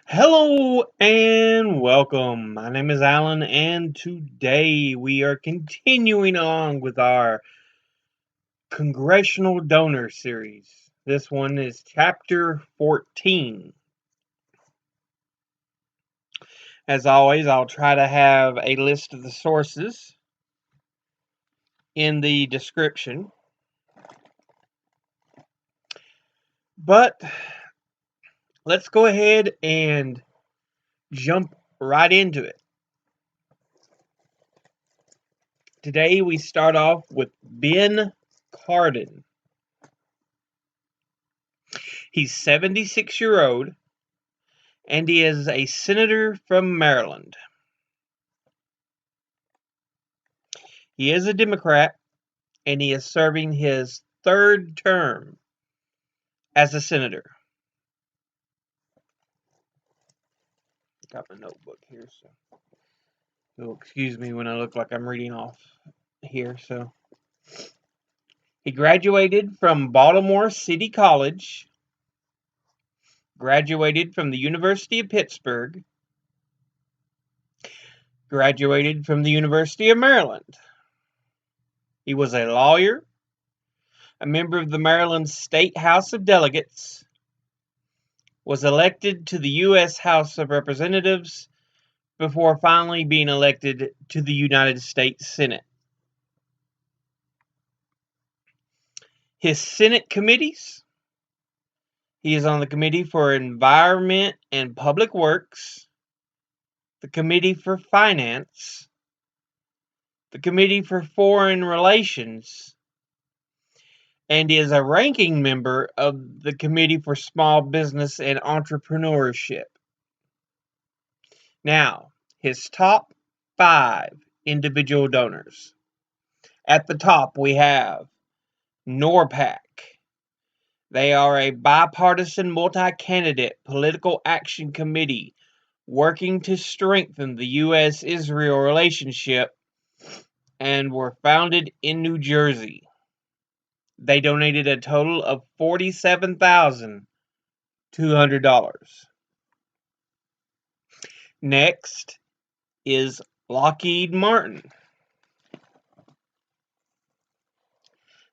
Hello and welcome. My name is Alan, and today we are continuing on with our Congressional Donor series. This one is chapter 14. As always, I'll try to have a list of the sources in the description. But let's go ahead and jump right into it. Today we start off with Ben Cardin. He's 76-year old, and he is a senator from Maryland. He is a Democrat, and he is serving his third term as a senator. Got my notebook here, so you'll excuse me when I look like I'm reading off here. So he graduated from Baltimore City College, graduated from the University of Pittsburgh, graduated from the University of Maryland. He was a lawyer, a member of the Maryland State House of Delegates, was elected to the U.S. House of Representatives before finally being elected to the United States Senate. His Senate committees: he is on the Committee for Environment and Public Works, the Committee for Finance, the Committee for Foreign Relations, and is a ranking member of the Committee for Small Business and Entrepreneurship. Now, his top 5 individual donors. At the top, we have NORPAC. They are a bipartisan multi-candidate political action committee working to strengthen the U.S.-Israel relationship and were founded in New Jersey. They donated a total of $47,200. Next is Lockheed Martin.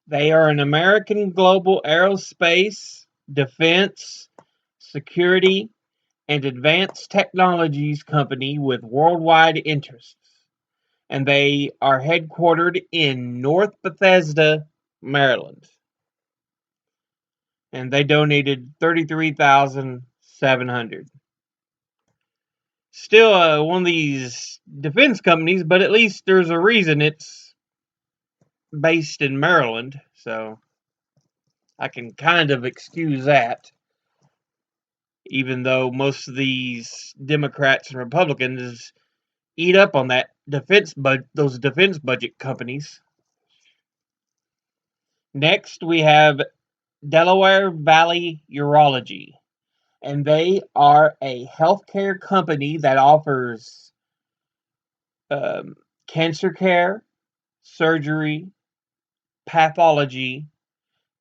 They are an American global aerospace, defense, security, and advanced technologies company with worldwide interests, and they are headquartered in North Bethesda, Maryland. And they donated $33,700. Still one of these defense companies, but at least there's a reason it's based in Maryland, so I can kind of excuse that, even though most of these Democrats and Republicans eat up on that those defense budget companies. Next, we have Delaware Valley Urology, and they are a healthcare company that offers cancer care, surgery, pathology,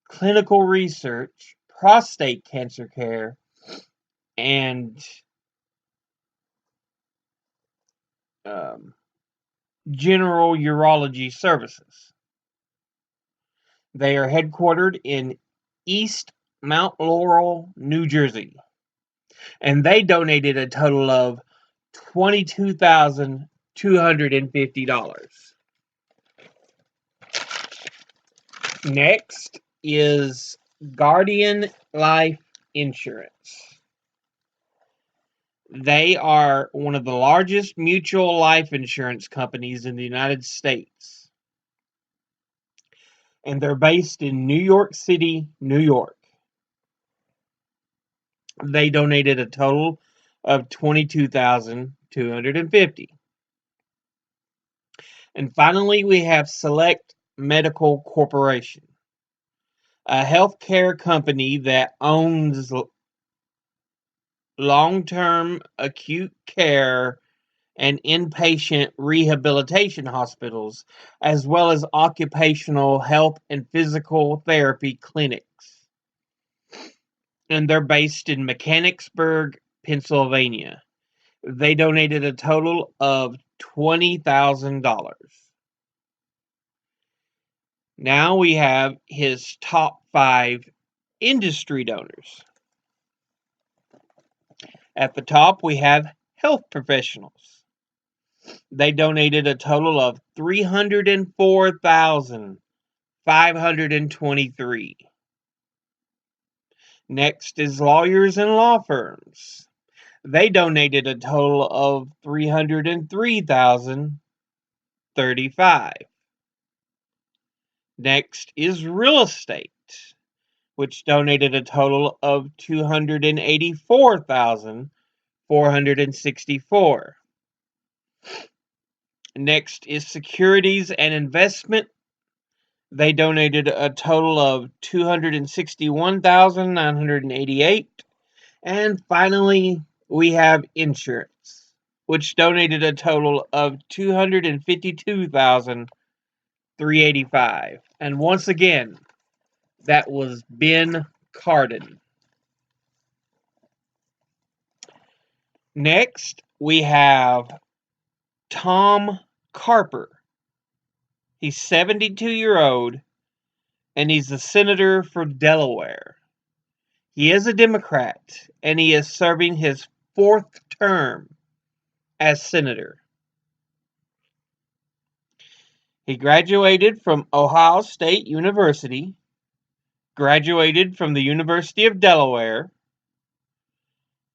clinical research, prostate cancer care, and general urology services. They are headquartered in East Mount Laurel, New Jersey, and they donated a total of $22,250. Next is Guardian Life Insurance. They are one of the largest mutual life insurance companies in the United States, and they're based in New York City, New York. They donated a total of $22,250. And finally, we have Select Medical Corporation, a healthcare company that owns long-term acute care and inpatient rehabilitation hospitals, as well as occupational health and physical therapy clinics. And they're based in Mechanicsburg, Pennsylvania. They donated a total of $20,000. Now we have his top 5 industry donors. At the top, we have health professionals. They donated a total of $304,523. Next is lawyers and law firms. They donated a total of $303,035. Next is real estate, which donated a total of $284,464. Next is securities and investment. They donated a total of $261,988. And finally, we have insurance, which donated a total of $252,385. And once again, that was Ben Cardin. Next, we have Tom Carper. He's 72-year-old, and he's the senator for Delaware. He is a Democrat, and he is serving his 4th term as senator. He graduated from Ohio State University, graduated from the University of Delaware,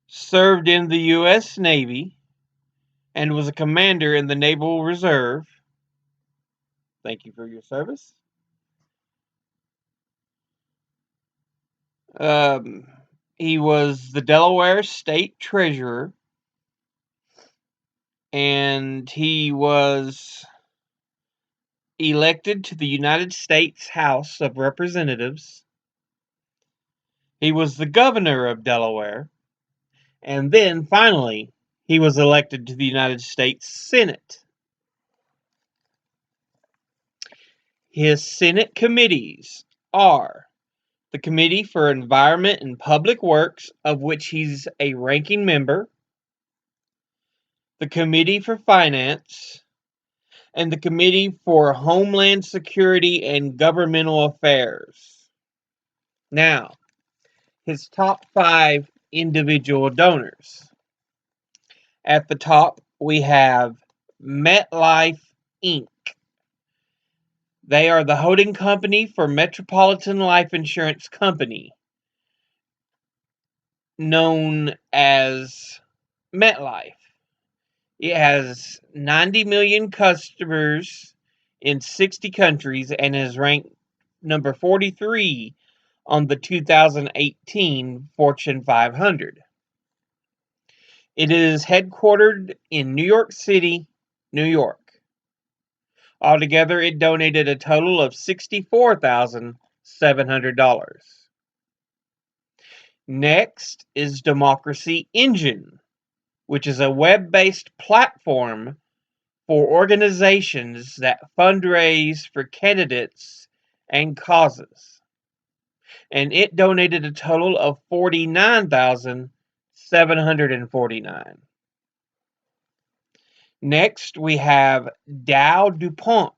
served in the U.S. Navy, and was a commander in the Naval Reserve. Thank you for your service. He was the Delaware State Treasurer, and he was elected to the United States House of Representatives. He was the governor of Delaware, and then finally he was elected to the United States Senate. His Senate committees are the Committee for Environment and Public Works, of which he's a ranking member, the Committee for Finance, and the Committee for Homeland Security and Governmental Affairs. Now, his top 5 individual donors. At the top, we have MetLife, Inc. They are the holding company for Metropolitan Life Insurance Company, known as MetLife. It has 90 million customers in 60 countries and is ranked number 43 on the 2018 Fortune 500. It is headquartered in New York City, New York. Altogether, it donated a total of $64,700. Next is Democracy Engine, which is a web-based platform for organizations that fundraise for candidates and causes. And it donated a total of $49,749. Next, we have Dow DuPont,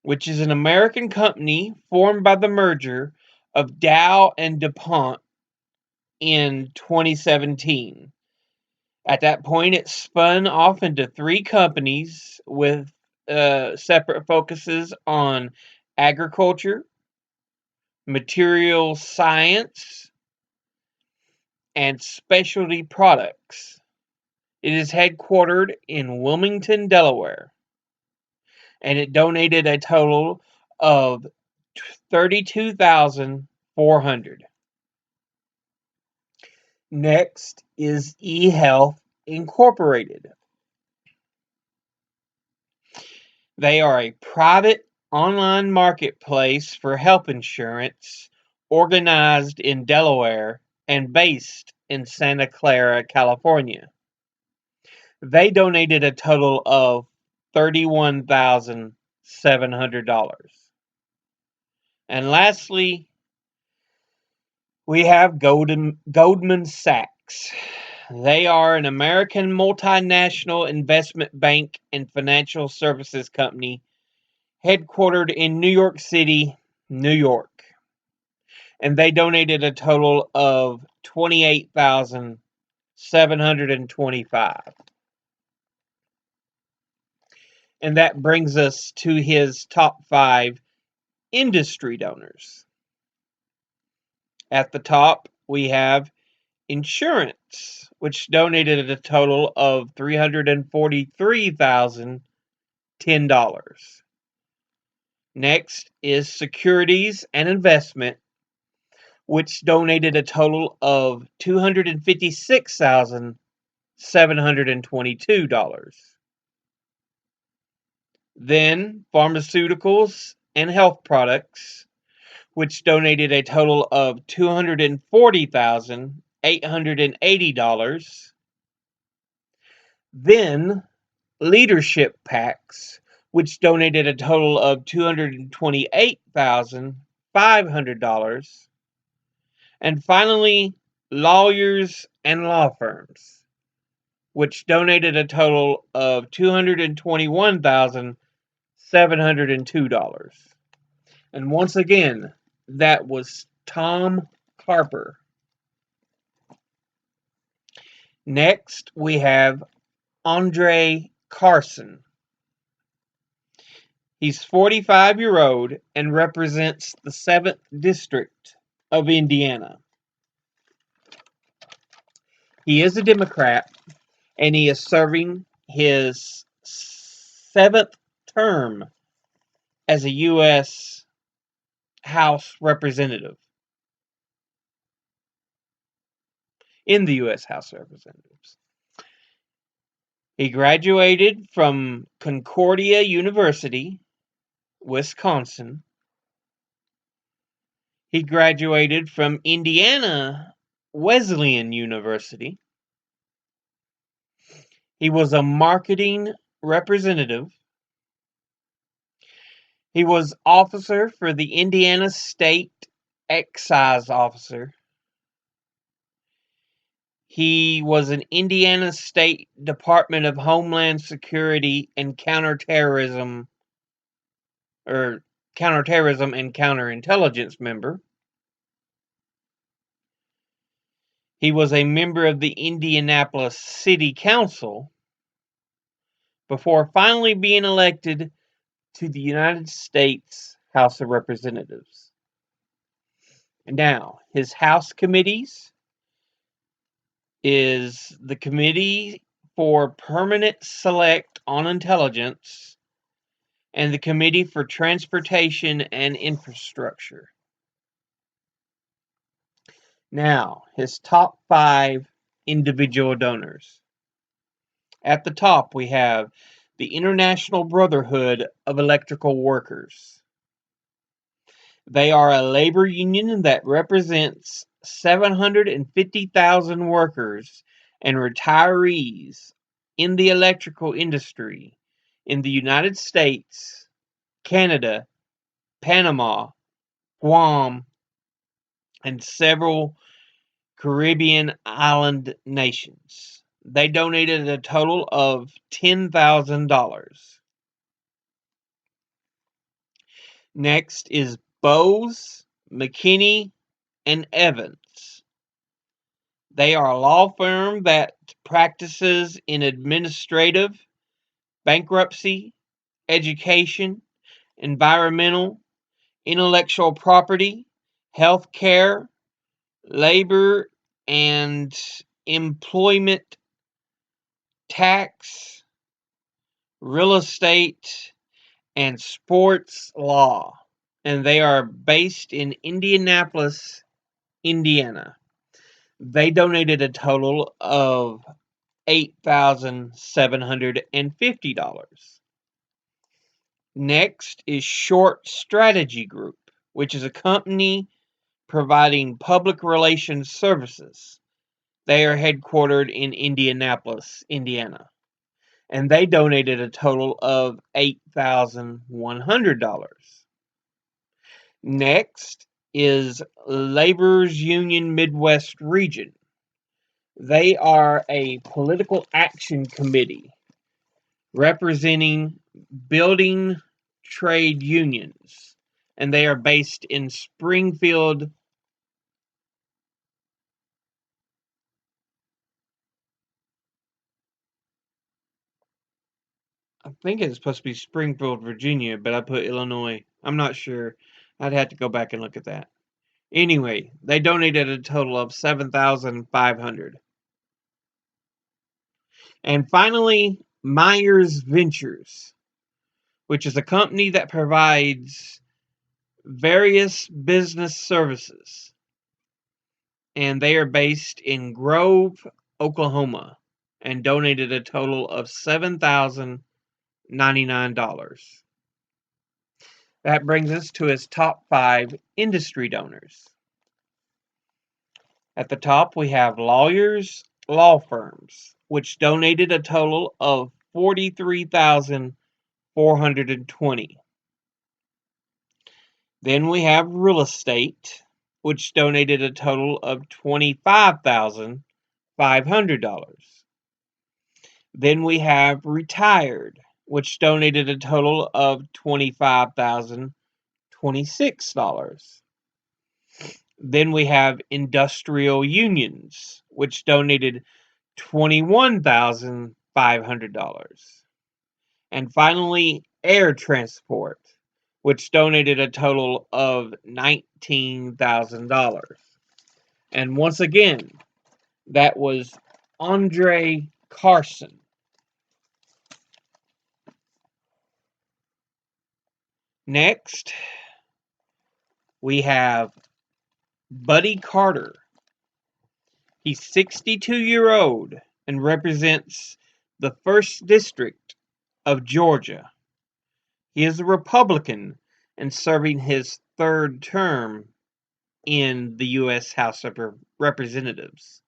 which is an American company formed by the merger of Dow and DuPont in 2017. At that point, it spun off into 3 companies with separate focuses on agriculture, material science, and specialty products. It is headquartered in Wilmington, Delaware, and it donated a total of $32,400. Next is eHealth Incorporated. They are a private online marketplace for health insurance organized in Delaware and based in Santa Clara, California. They donated a total of $31,700. And lastly, we have Goldman Sachs. Sachs. They are an American multinational investment bank and financial services company headquartered in New York City, New York. And they donated a total of $28,725. And that brings us to his top 5 industry donors. At the top, we have insurance, which donated a total of $343,010. Next is securities and investment, which donated a total of $256,722. Then pharmaceuticals and health products, which donated a total of $240,880. Then leadership PACs, which donated a total of $228,500. And finally, lawyers and law firms, which donated a total of $221,702. And once again, that was Tom Carper. Next, we have Andre Carson. He's 45-year-old and represents the 7th District of Indiana. He is a Democrat, and he is serving his 7th term as a U.S. House representative. In the U.S. House of Representatives. He graduated from Concordia University, Wisconsin. He graduated from Indiana Wesleyan University. He was a marketing representative. He was officer for the Indiana State Excise Officer. He was an Indiana State Department of Homeland Security and Counterterrorism and Counterintelligence member. He was a member of the Indianapolis City Council before finally being elected to the United States House of Representatives. Now, his House committees is the Committee for Permanent Select on Intelligence and the Committee for Transportation and Infrastructure. Now, his top 5 individual donors. At the top, we have the International Brotherhood of Electrical Workers. They are a labor union that represents 750,000 workers and retirees in the electrical industry in the United States, Canada, Panama, Guam, and several Caribbean island nations. They donated a total of $10,000. Next is Bose, McKinney, and Evans. They are a law firm that practices in administrative, bankruptcy, education, environmental, intellectual property, healthcare, labor and employment, tax, real estate, and sports law. And they are based in Indianapolis, Indiana. They donated a total of $8,750. Next is Short Strategy Group, which is a company providing public relations services. They are headquartered in Indianapolis, Indiana. And they donated a total of $8,100. Next is Labor's Union Midwest Region. They are a political action committee representing building trade unions, and they are based in Springfield. I think it's supposed to be Springfield, Virginia, but I put Illinois. I'm not sure. I'd have to go back and look at that. Anyway, they donated a total of $7,500. And finally, Myers Ventures, which is a company that provides various business services. And they are based in Grove, Oklahoma, and donated a total of $7,099. That brings us to his top 5 industry donors. At the top, we have lawyers, law firms, which donated a total of $43,420. Then we have real estate, which donated a total of $25,500. Then we have retired, which donated a total of $25,026. Then we have industrial unions, which donated $21,500. And finally, air transport, which donated a total of $19,000. And once again, that was Andre Carson. Next, we have Buddy Carter. He's 62-year-old and represents the 1st District of Georgia. He is a Republican and serving his 3rd term in the U.S. House of Representatives.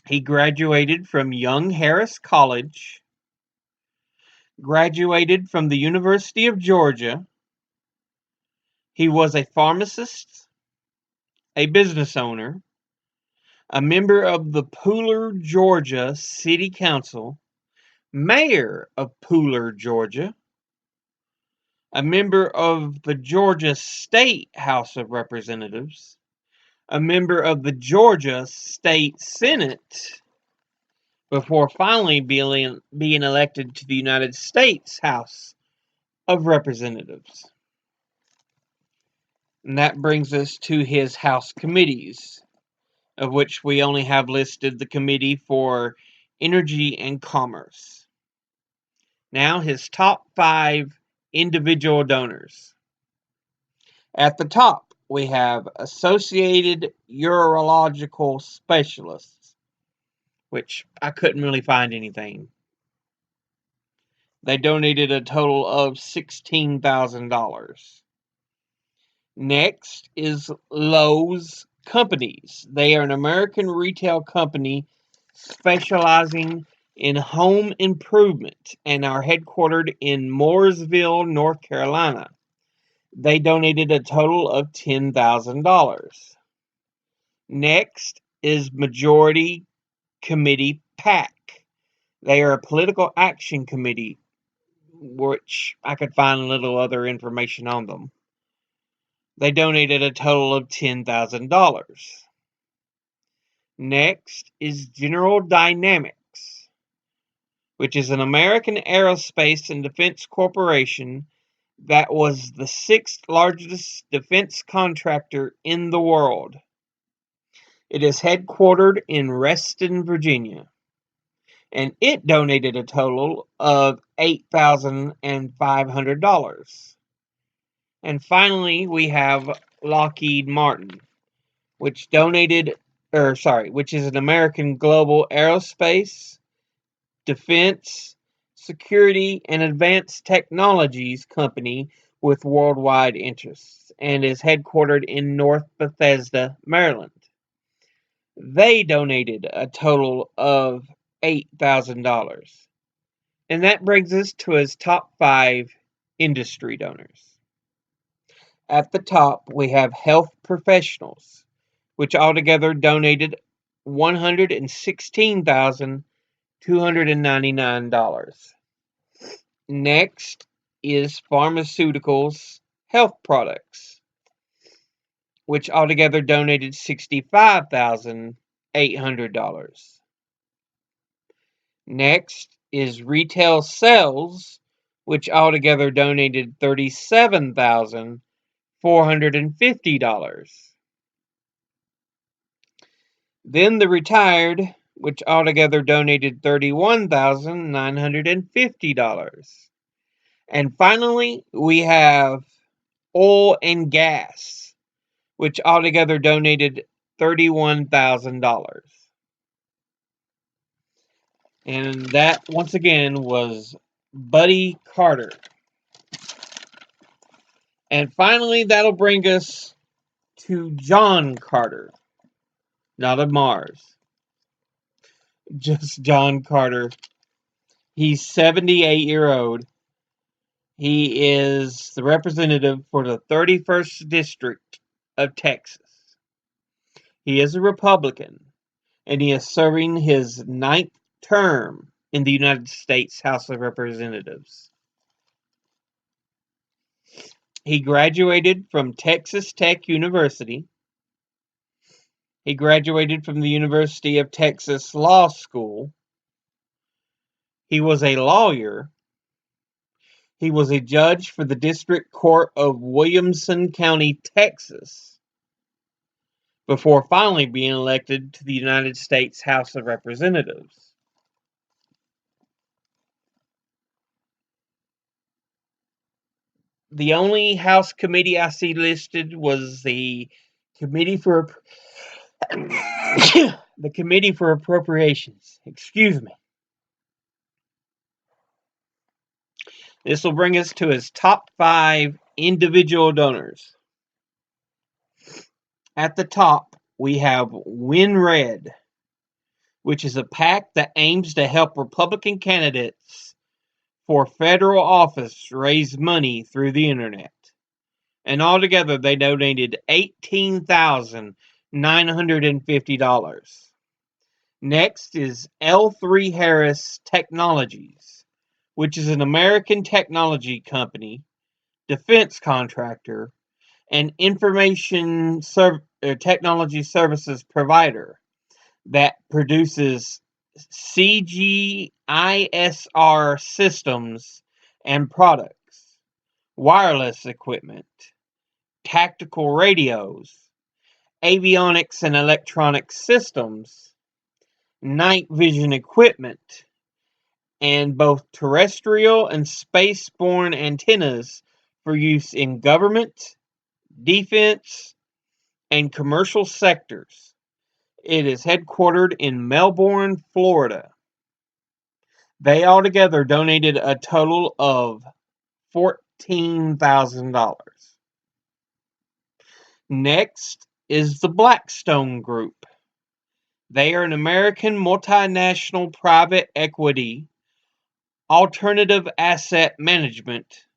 He graduated from Young Harris College, graduated from the University of Georgia. He was a pharmacist, a business owner, a member of the Pooler, Georgia City Council, mayor of Pooler, Georgia, a member of the Georgia State House of Representatives, a member of the Georgia State Senate, before finally being elected to the United States House of Representatives. And that brings us to his House committees, of which we only have listed the Committee for Energy and Commerce. Now, his top 5 individual donors. At the top, we have Associated Urological Specialists, which I couldn't really find anything. They donated a total of $16,000. Next is Lowe's Companies. They are an American retail company specializing in home improvement and are headquartered in Mooresville, North Carolina. They donated a total of $10,000. Next is Majority Committee PAC. They are a political action committee, which I could find a little other information on them. They donated a total of $10,000. Next is General Dynamics, which is an American aerospace and defense corporation that was the 6th largest defense contractor in the world. It is headquartered in Reston, Virginia, and it donated a total of $8,500. And finally, we have Lockheed Martin, which which is an American global aerospace, defense, security, and advanced technologies company with worldwide interests, and is headquartered in North Bethesda, Maryland. They donated a total of $8,000. And that brings us to his top 5 industry donors. At the top, we have health professionals, which altogether donated $116,299. Next is pharmaceuticals health products, which altogether donated $65,800. Next is retail sales, which altogether donated $37,450. Then the retired, which altogether donated $31,950. And finally, we have oil and gas, which altogether donated $31,000. And that, once again, was Buddy Carter. And finally, that'll bring us to John Carter. Not of Mars. Just John Carter. He's 78-year-old. He is the representative for the 31st District of Texas. He is a Republican, and he is serving his 9th term in the United States House of Representatives. He graduated from Texas Tech University. He graduated from the University of Texas Law School. He was a lawyer. He was a judge for the District Court of Williamson County, Texas, before finally being elected to the United States House of Representatives. The only House committee I see listed was the Committee for the Committee for Appropriations. Excuse me. This will bring us to his top 5 individual donors. At the top, we have Win Red, which is a PAC that aims to help Republican candidates for federal office raise money through the internet. And altogether, they donated $18,950. Next is L3 Harris Technologies, which is an American technology company, defense contractor, and information technology services provider that produces CGISR systems and products, wireless equipment, tactical radios, avionics and electronic systems, night vision equipment, and both terrestrial and space-borne antennas for use in government, defense, and commercial sectors. It is headquartered in Melbourne, Florida. They altogether donated a total of $14,000. Next is the Blackstone Group. They are an American multinational private equity, alternative asset management,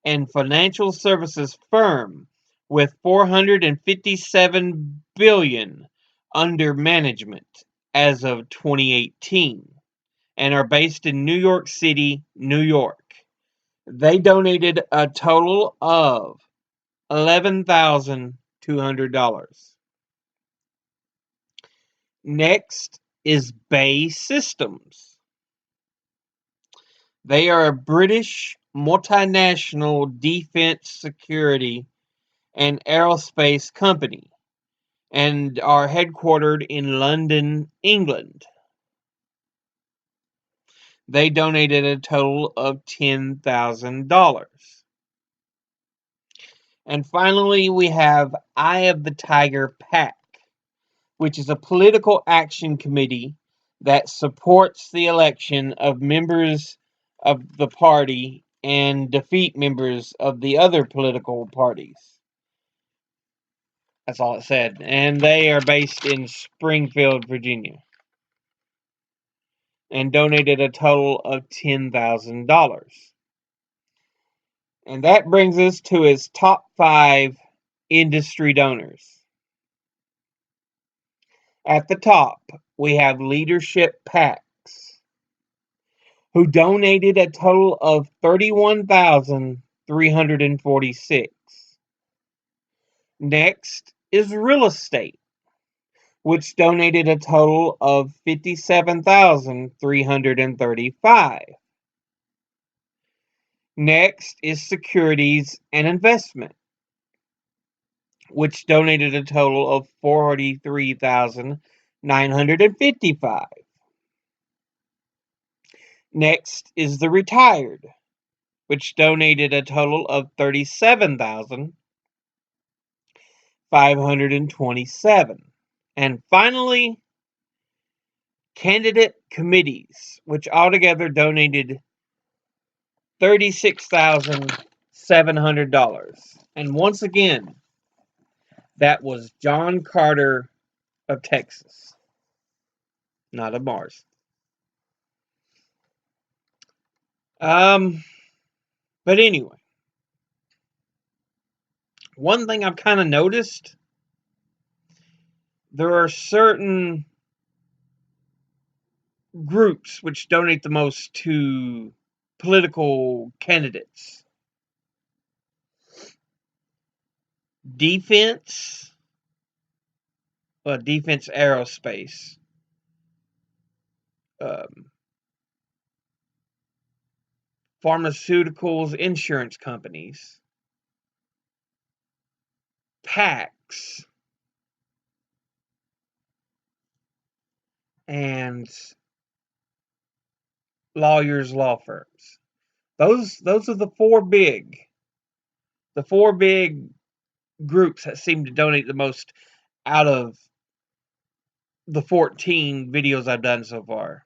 and financial services firm with $457 billion under management as of 2018 and are based in New York City, New York. They donated a total of $11,200. Next is BAE Systems. They are a British multinational defense security and aerospace company and are headquartered in London, England. They donated a total of $10,000. And finally, we have Eye of the Tiger PAC, which is a political action committee that supports the election of members of the party and defeat members of the other political parties. That's all it said. And they are based in Springfield, Virginia. And donated a total of $10,000. And that brings us to his top 5 industry donors. At the top, we have Leadership PACs, who donated a total of $31,346. Next is Real Estate, which donated a total of $57,335. Next is Securities and Investment, which donated a total of $43,955. Next is the Retired, which donated a total of $37,527. And finally, Candidate Committees, which altogether donated $36,700. And once again, that was John Carter of Texas, not of Mars. But anyway, one thing I've kind of noticed, there are certain groups which donate the most to political candidates. Defense aerospace, pharmaceuticals, insurance companies, PACs, and lawyers' law firms. Those are the four big groups that seem to donate the most out of the 14 videos I've done so far.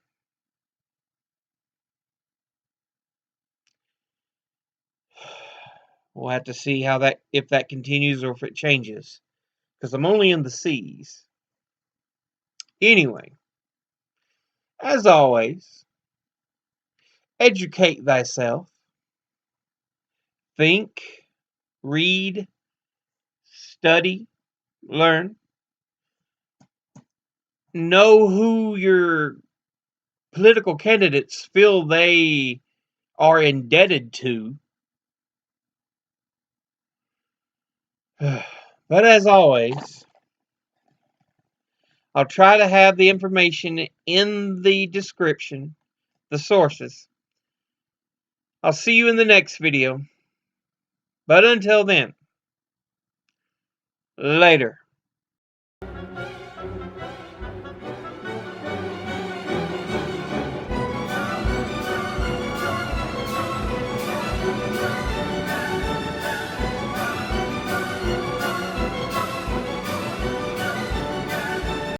We'll have to see if that continues or if it changes, because I'm only in the C's. Anyway, as always, educate thyself. Think, read, study, learn. Know who your political candidates feel they are indebted to. But as always, I'll try to have the information in the description, the sources. I'll see you in the next video. But until then, later.